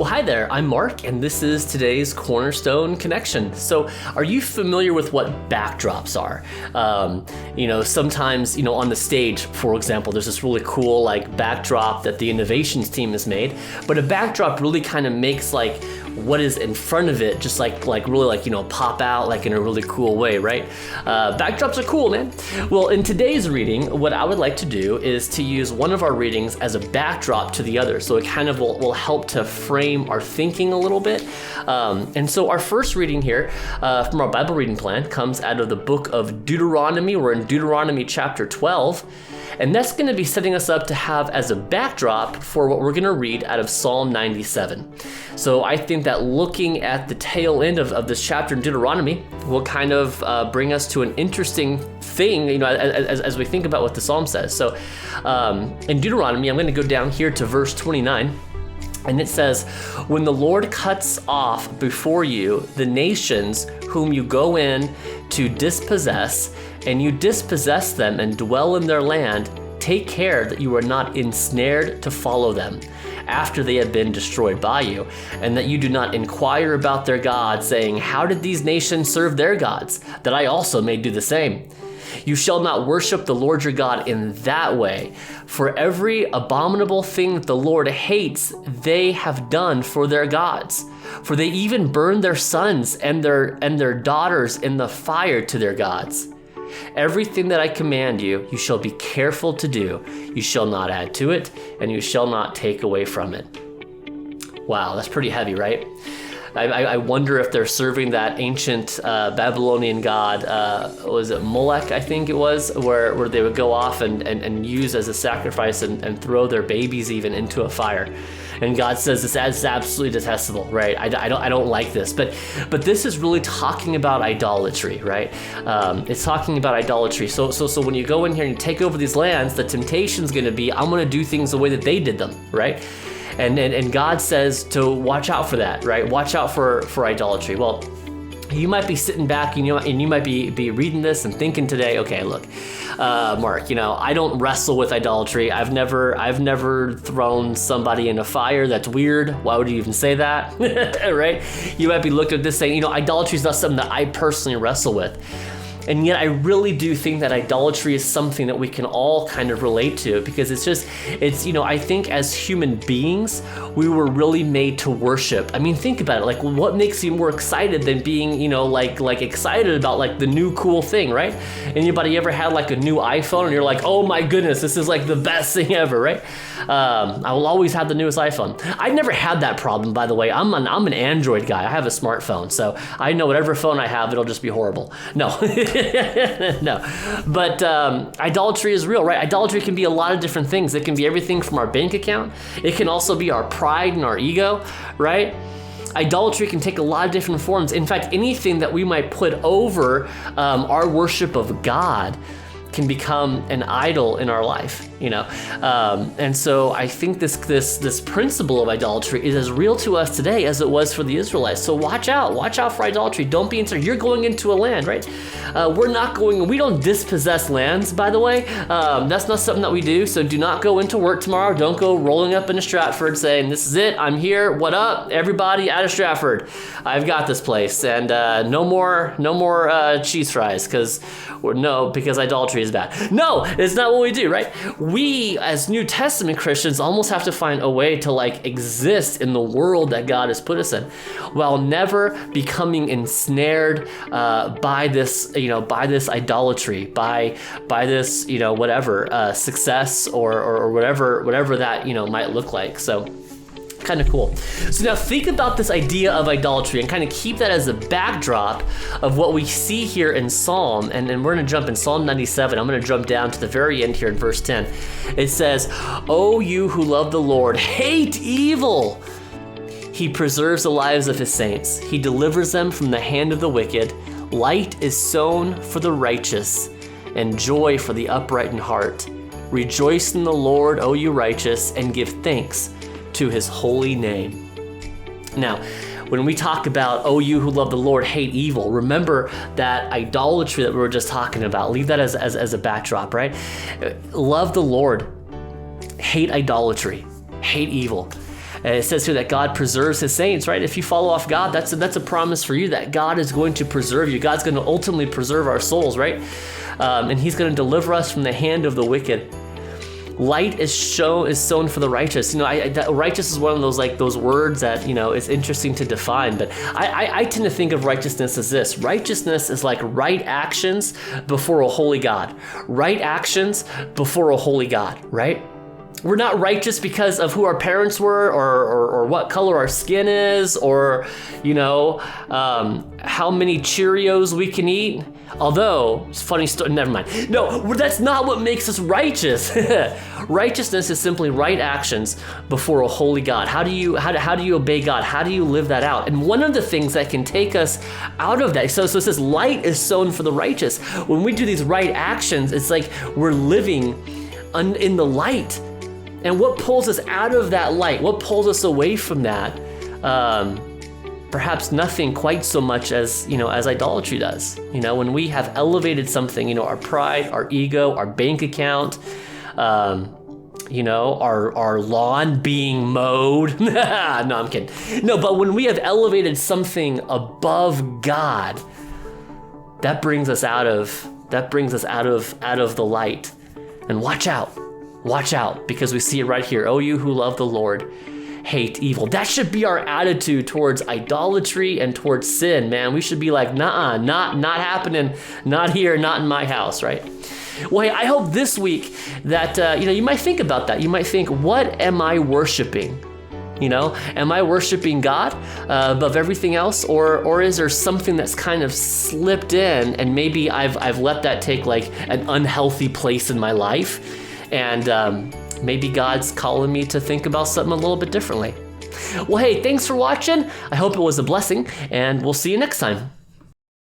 Well, hi there, I'm Mark, and this is today's Cornerstone Connection. So, are you familiar with what backdrops are? Sometimes, on the stage, for example, there's this really cool, backdrop that the innovations team has made, but a backdrop really kind of makes, what is in front of it just really pop out in a really cool way, right? Backdrops are cool, man. Well, in today's reading, what I would like to do is to use one of our readings as a backdrop to the other, so it kind of will help to frame our thinking a little bit. And so our first reading here from our Bible reading plan comes out of the book of Deuteronomy. We're in Deuteronomy chapter 12. And that's going to be setting us up to have as a backdrop for what we're going to read out of Psalm 97. So I think that looking at the tail end of this chapter in Deuteronomy will kind of bring us to an interesting thing, as we think about what the Psalm says. So in Deuteronomy, I'm going to go down here to verse 29. And it says, "When the Lord cuts off before you the nations whom you go in to dispossess, and you dispossess them and dwell in their land, take care that you are not ensnared to follow them after they have been destroyed by you, and that you do not inquire about their gods, saying, 'How did these nations serve their gods, that I also may do the same?' You shall not worship the Lord your God in that way, for every abominable thing that the Lord hates, they have done for their gods. For they even burn their sons and their daughters in the fire to their gods. Everything that I command you, you shall be careful to do. You shall not add to it, and you shall not take away from it." Wow, that's pretty heavy, right? I wonder if they're serving that ancient Babylonian god, was it Molech, I think it was, where they would go off and use as a sacrifice and throw their babies even into a fire. And God says this is absolutely detestable, right? I don't like this, but this is really talking about idolatry, right? It's talking about idolatry. So when you go in here and you take over these lands, the temptation's going to be, I'm going to do things the way that they did them, right? And God says to watch out for that, right? Watch out for idolatry. Well, you might be sitting back, and you might be reading this and thinking today, okay, look, Mark, I don't wrestle with idolatry. I've never thrown somebody in a fire. That's weird. Why would you even say that? Right? You might be looking at this saying, idolatry is not something that I personally wrestle with. And yet I really do think that idolatry is something that we can all kind of relate to, because I think as human beings, we were really made to worship. I mean, think about it. What makes you more excited than being, excited about the new cool thing, right? Anybody ever had a new iPhone and you're like, oh my goodness, this is the best thing ever, right? I will always have the newest iPhone. I never had that problem, by the way. I'm an Android guy. I have a smartphone, so I know whatever phone I have, it'll just be horrible. No. No, but idolatry is real, right? Idolatry can be a lot of different things. It can be everything from our bank account. It can also be our pride and our ego, right? Idolatry can take a lot of different forms. In fact, anything that we might put over our worship of God can become an idol in our life, and so I think this principle of idolatry is as real to us today as it was for the Israelites. So watch out for idolatry. Don't be ensnared. You're going into a land, right? We don't dispossess lands, by the way. That's not something that we do. So do not go into work tomorrow. Don't go rolling up into Stratford saying, "This is it. I'm here. What up, everybody out of Stratford? I've got this place, and no more cheese fries because idolatry is bad." No, it's not what we do, right? We, as New Testament Christians, almost have to find a way to exist in the world that God has put us in, while never becoming ensnared by this idolatry, by this success or whatever that we'ght look like. So. Kind of cool. So now think about this idea of idolatry and kind of keep that as a backdrop of what we see here in Psalm. And we're going to jump in Psalm 97. I'm going to jump down to the very end here in verse 10. It says, "O you who love the Lord, hate evil. He preserves the lives of his saints. He delivers them from the hand of the wicked. Light is sown for the righteous, and joy for the upright in heart. Rejoice in the Lord, O you righteous, and give thanks to his holy name." Now, when we talk about, "Oh, you who love the Lord, hate evil," remember that idolatry that we were just talking about. Leave that as a backdrop, right? Love the Lord, hate idolatry, hate evil. It says here that God preserves his saints, right? If you follow off God, that's a promise for you that God is going to preserve you. God's going to ultimately preserve our souls, right? And he's going to deliver us from the hand of the wicked. Light is sown for the righteous. Righteous is one of those words that, is interesting to define, but I tend to think of righteousness as this. Righteousness is like right actions before a holy God. Right actions before a holy God, right? We're not righteous because of who our parents were or what color our skin is or, how many Cheerios we can eat. Although, it's a funny story, never mind. No, that's not what makes us righteous. Righteousness is simply right actions before a holy God. How do you obey God? How do you live that out? And one of the things that can take us out of that, so it says light is sown for the righteous. When we do these right actions, it's like we're living in the light. And what pulls us out of that light? What pulls us away from that? Perhaps nothing quite so much as idolatry does. When we have elevated something, our pride, our ego, our bank account, our lawn being mowed. No, I'm kidding. No, but when we have elevated something above God, that brings us out of the light. And watch out, because we see it right here. Oh, you who love the Lord, hate evil. That should be our attitude towards idolatry and towards sin, man. We should be like, nah, not happening, not here, not in my house, right? Well, hey, I hope this week that, you might think about that. You might think, what am I worshiping? Am I worshiping God above everything else? Or is there something that's kind of slipped in and maybe I've let that take like an unhealthy place in my life? And maybe God's calling me to think about something a little bit differently. Well, hey, thanks for watching. I hope it was a blessing, and we'll see you next time.